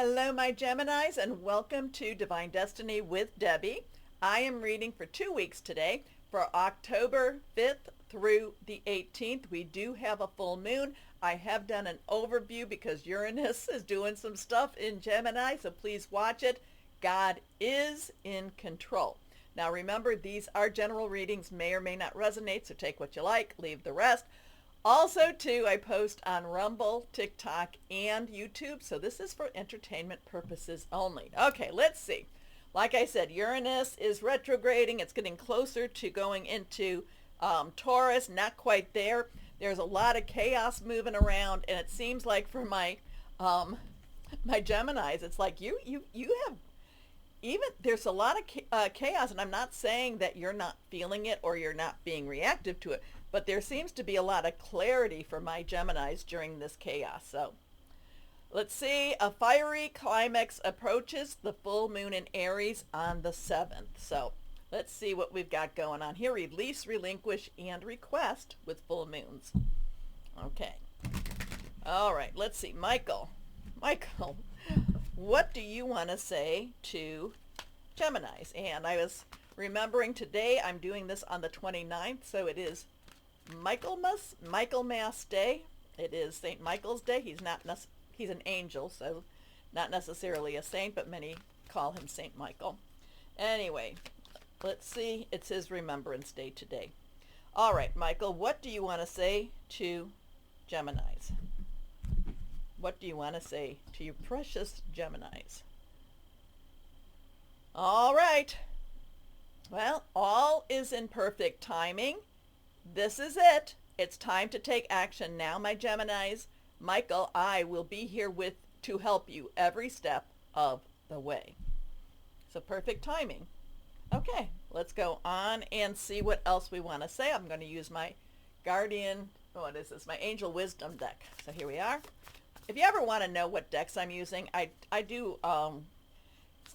Hello, my Geminis, and welcome to Divine Destiny with Debbie. I am reading for 2 weeks today for October 5th through the 18th. We do have a full moon. I have done an overview because Uranus is doing some stuff in Gemini, so please watch it. God is in control. Now remember, these are general readings, may or may not resonate, so take what you like, leave the rest. Also, too, I post on Rumble, TikTok, and YouTube, so this is for entertainment purposes only. Okay, let's see. Like I said, Uranus is retrograding. It's getting closer to going into Taurus, not quite there. There's a lot of chaos moving around, and it seems like for my Geminis, it's like you have even there's a lot of chaos, and I'm not saying that you're not feeling it or you're not being reactive to it, but there seems to be a lot of clarity for my Geminis during this chaos. So let's see. A fiery climax approaches the full moon in Aries on the 7th. So let's see what we've got going on here. Release, relinquish, and request with full moons. Okay. All right. Let's see. Michael, what do you want to say to Geminis? And I was remembering today I'm doing this on the 29th, so it is Michaelmas Day. It is St. Michael's Day. He's an angel, so not necessarily a saint, but many call him St. Michael. Anyway, let's see. It's his Remembrance Day today. All right, Michael, what do you want to say to Geminis? What do you want to say to your precious Geminis? All right. Well, all is in perfect timing. This is it. It's time to take action now, my Geminis. Michael, I will be here to help you every step of the way. So perfect timing. Okay, let's go on and see what else we want to say. I'm going to use my what is this? My Angel Wisdom deck. So here we are. If you ever want to know what decks I'm using, I do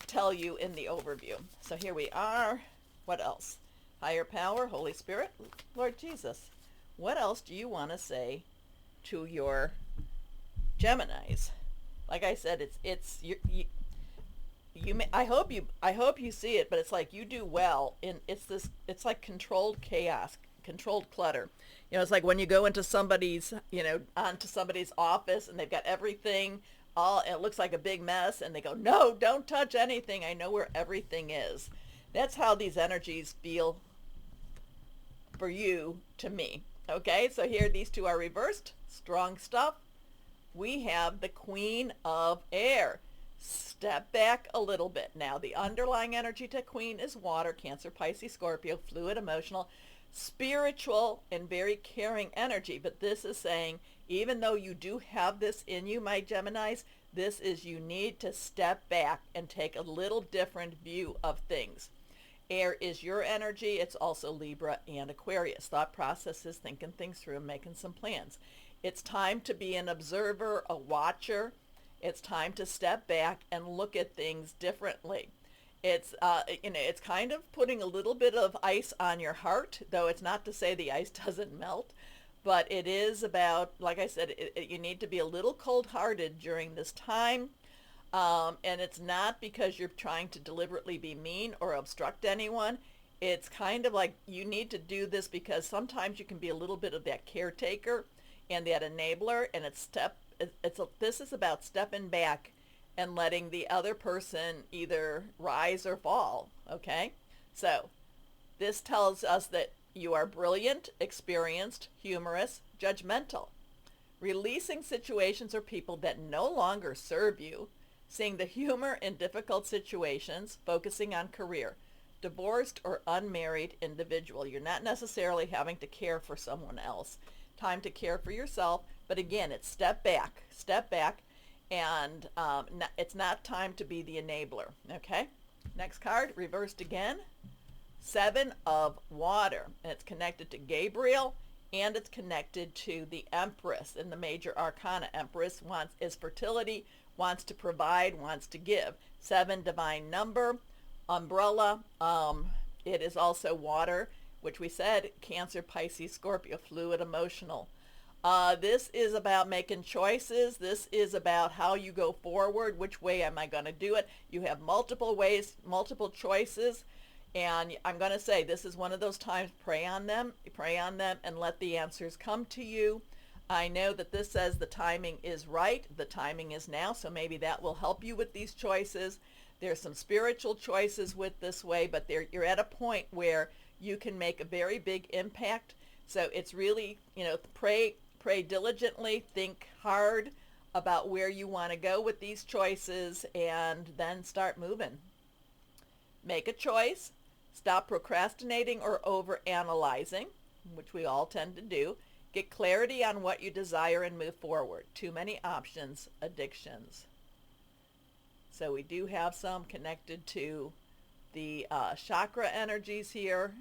tell you in the overview. So here we are. What else? Higher power, Holy Spirit, Lord Jesus. What else do you want to say to your Geminis? Like I said, I hope you see it, but it's like you do well in it's like controlled chaos, controlled clutter. It's like when you go into onto somebody's office and they've got everything it looks like a big mess, and they go, "No, don't touch anything. I know where everything is." That's how these energies feel for you to me. Okay, so here these two are reversed. Strong stuff. We have the Queen of Air. Step back a little bit. Now, the underlying energy to Queen is water, Cancer, Pisces, Scorpio, fluid, emotional, spiritual, and very caring energy. But this is saying, even though you do have this in you, my Geminis, this is you need to step back and take a little different view of things. Air is your energy. It's also Libra and Aquarius. Thought processes, thinking things through, and making some plans. It's time to be an observer, a watcher. It's time to step back and look at things differently. It's it's kind of putting a little bit of ice on your heart, though it's not to say the ice doesn't melt, but it is about, like I said, you need to be a little cold-hearted during this time. And it's not because you're trying to deliberately be mean or obstruct anyone. It's kind of like you need to do this because sometimes you can be a little bit of that caretaker and that enabler, and this is about stepping back and letting the other person either rise or fall, okay? So this tells us that you are brilliant, experienced, humorous, judgmental, releasing situations or people that no longer serve you, seeing the humor in difficult situations, focusing on career, divorced or unmarried individual. You're not necessarily having to care for someone else. Time to care for yourself. But again, it's step back, and it's not time to be the enabler. Okay? Next card, reversed again. 7 of Water. And it's connected to Gabriel, and it's connected to the Empress in the major arcana. Empress is fertility, wants to provide, wants to give. 7, divine number. Umbrella. It is also water, which we said, Cancer, Pisces, Scorpio, fluid, emotional. This is about making choices. This is about how you go forward. Which way am I going to do it? You have multiple ways, multiple choices. And I'm going to say this is one of those times, pray on them, and let the answers come to you. I know that this says the timing is right. The timing is now. So maybe that will help you with these choices. There's some spiritual choices with this way, but you're at a point where you can make a very big impact. So it's really, pray diligently, think hard about where you want to go with these choices, and then start moving. Make a choice. Stop procrastinating or overanalyzing, which we all tend to do. Get clarity on what you desire and move forward. Too many options, addictions. So we do have some connected to the chakra energies here.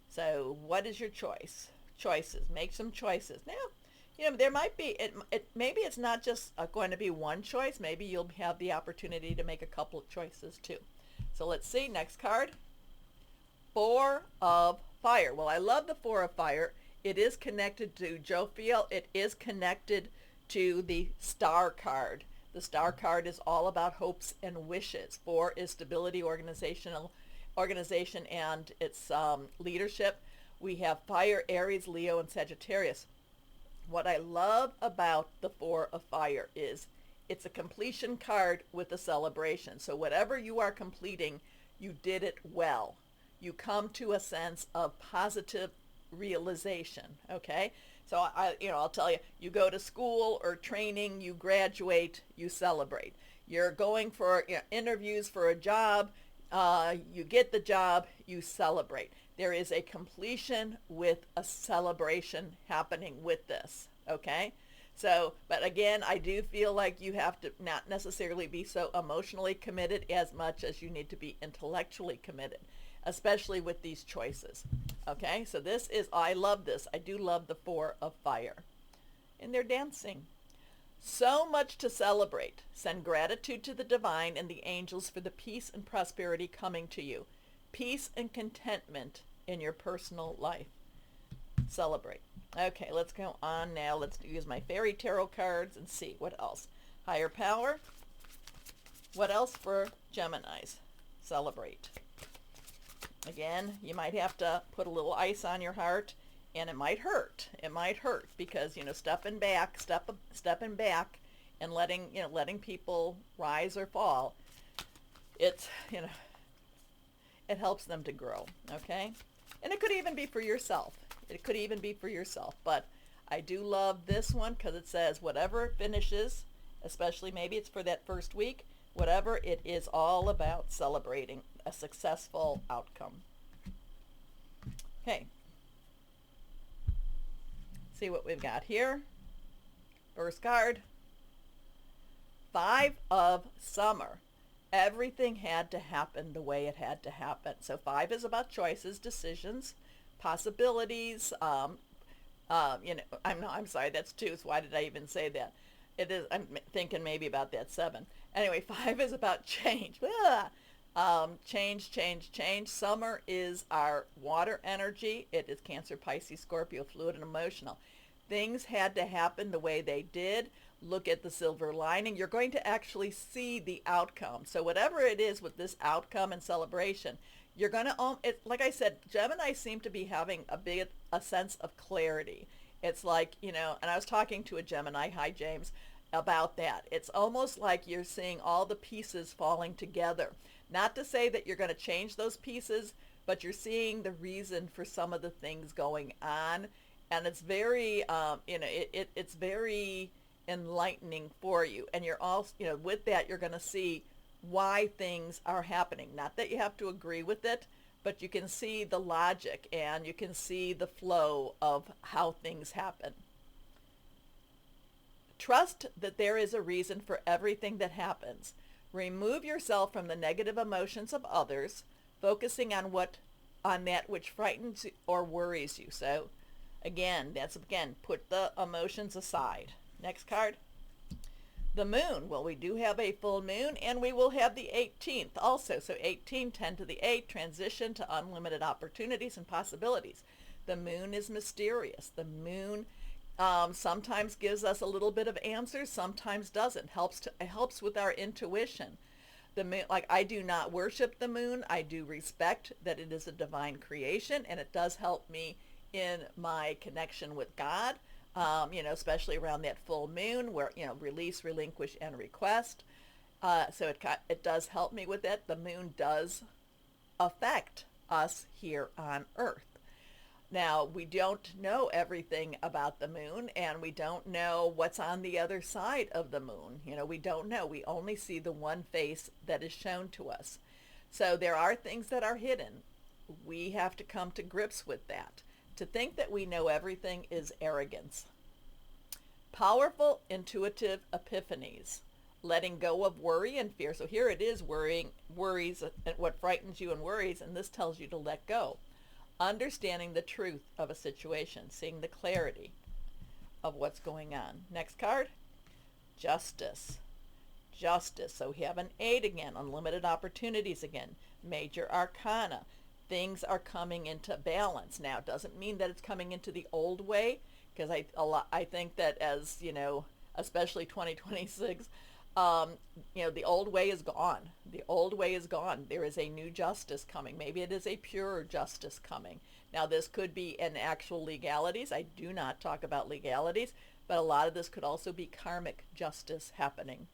So what is your choice? Choices. Make some choices. Now, there might be, maybe it's not just going to be one choice. Maybe you'll have the opportunity to make a couple of choices too. So let's see, next card. Four of Fire. Well, I love the Four of Fire. It is connected to Jophiel. It is connected to the Star card. The Star card is all about hopes and wishes. Four is stability, organization, and its leadership. We have Fire, Aries, Leo, and Sagittarius. What I love about the Four of Fire is it's a completion card with a celebration. So whatever you are completing, you did it well. You come to a sense of positive realization, okay? So I'll tell you, you go to school or training, you graduate, you celebrate. You're going for interviews for a job, you get the job, you celebrate. There is a completion with a celebration happening with this, okay? So, but again, I do feel like you have to not necessarily be so emotionally committed as much as you need to be intellectually committed, especially with these choices. Okay, so this is, I love this. I do love the Four of Fire. And they're dancing. So much to celebrate. Send gratitude to the divine and the angels for the peace and prosperity coming to you. Peace and contentment in your personal life. Celebrate. Okay, let's go on now. Let's use my fairy tarot cards and see what else. Higher power. What else for Geminis? Celebrate. Again, you might have to put a little ice on your heart, and it might hurt. It might hurt because, stepping back and letting people rise or fall. It helps them to grow, okay? And it could even be for yourself. But I do love this one because it says whatever finishes, especially maybe it's for that first week, whatever, it is all about celebrating a successful outcome. Okay. See what we've got here. First card. Five of Summer. Everything had to happen the way it had to happen. So five is about choices, decisions, possibilities. I'm sorry, that's two. So why did I even say that? It is. I'm thinking maybe about that seven. Anyway, five is about change. Change. Summer is our water energy. It is Cancer, Pisces, Scorpio, fluid and emotional. Things had to happen the way they did. Look at the silver lining. You're going to actually see the outcome. So whatever it is with this outcome and celebration, you're going to, like I said, Gemini seem to be having a sense of clarity. It's like, and I was talking to a Gemini, hi James, about that. It's almost like you're seeing all the pieces falling together. Not to say that you're going to change those pieces, but you're seeing the reason for some of the things going on. And it's very, it's very enlightening for you. And you're also, with that, you're going to see why things are happening. Not that you have to agree with it, but you can see the logic and you can see the flow of how things happen. Trust that there is a reason for everything that happens. Remove yourself from the negative emotions of others, focusing on that which frightens or worries you. So again, put the emotions aside. Next card. The moon. Well, we do have a full moon, and we will have the 18th also. So 18, 10 to the 8, transition to unlimited opportunities and possibilities. The moon is mysterious. The moon Sometimes gives us a little bit of answers, sometimes doesn't. It helps with our intuition. The moon, like, I do not worship the moon. I do respect that it is a divine creation, and it does help me in my connection with God. Especially around that full moon, where release, relinquish, and request. So it does help me with it. The moon does affect us here on Earth. Now, we don't know everything about the moon, and we don't know what's on the other side of the moon. We don't know. We only see the one face that is shown to us. So there are things that are hidden. We have to come to grips with that. To think that we know everything is arrogance. Powerful, intuitive epiphanies. Letting go of worry and fear. So here it is, worries, and what frightens you and worries, and this tells you to let go. Understanding the truth of a situation, seeing the clarity of what's going on. Next card, justice. Justice. So we have an 8 again, unlimited opportunities again. Major arcana. Things are coming into balance. Now, it doesn't mean that it's coming into the old way, because I think that as, especially 2026, the old way is gone. The old way is gone. There is a new justice coming. Maybe it is a pure justice coming. Now, this could be in actual legalities. I do not talk about legalities, but a lot of this could also be karmic justice happening.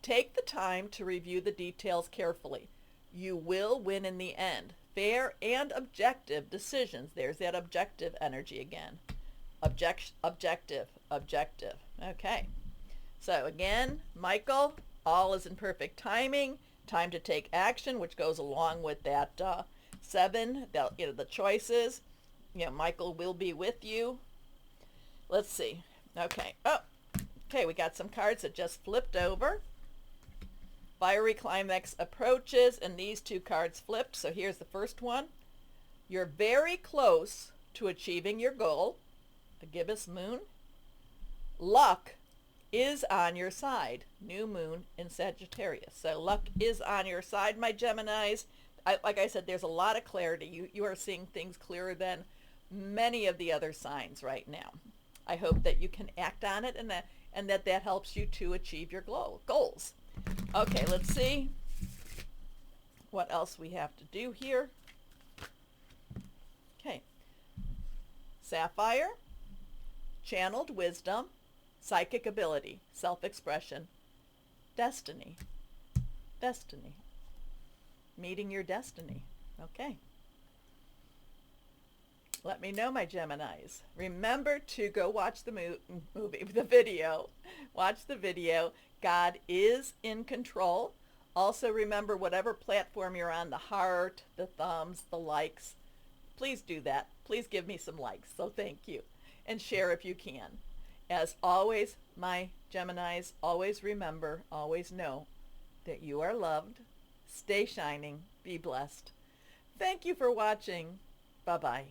Take the time to review the details carefully. You will win in the end. Fair and objective decisions. There's that objective energy again. Objective. Okay. So again, Michael, all is in perfect timing. Time to take action, which goes along with that 7, the choices. Michael will be with you. Let's see. Okay. Okay, we got some cards that just flipped over. Fiery climax approaches, and these 2 cards flipped. So here's the first one. You're very close to achieving your goal. A gibbous moon. Luck is on your side. New moon in Sagittarius. So luck is on your side, my Geminis. Like I said, there's a lot of clarity. You are seeing things clearer than many of the other signs right now. I hope that you can act on it, and that helps you to achieve your goals. Okay, let's see what else we have to do here. Okay. Sapphire, channeled wisdom, psychic ability, self-expression, destiny. Destiny. Meeting your destiny. Okay. Let me know, my Geminis. Remember to go watch the video. Watch the video. God is in control. Also remember, whatever platform you're on, the heart, the thumbs, the likes, please do that. Please give me some likes. So thank you. And share if you can. As always, my Geminis, always remember, always know that you are loved. Stay shining. Be blessed. Thank you for watching. Bye-bye.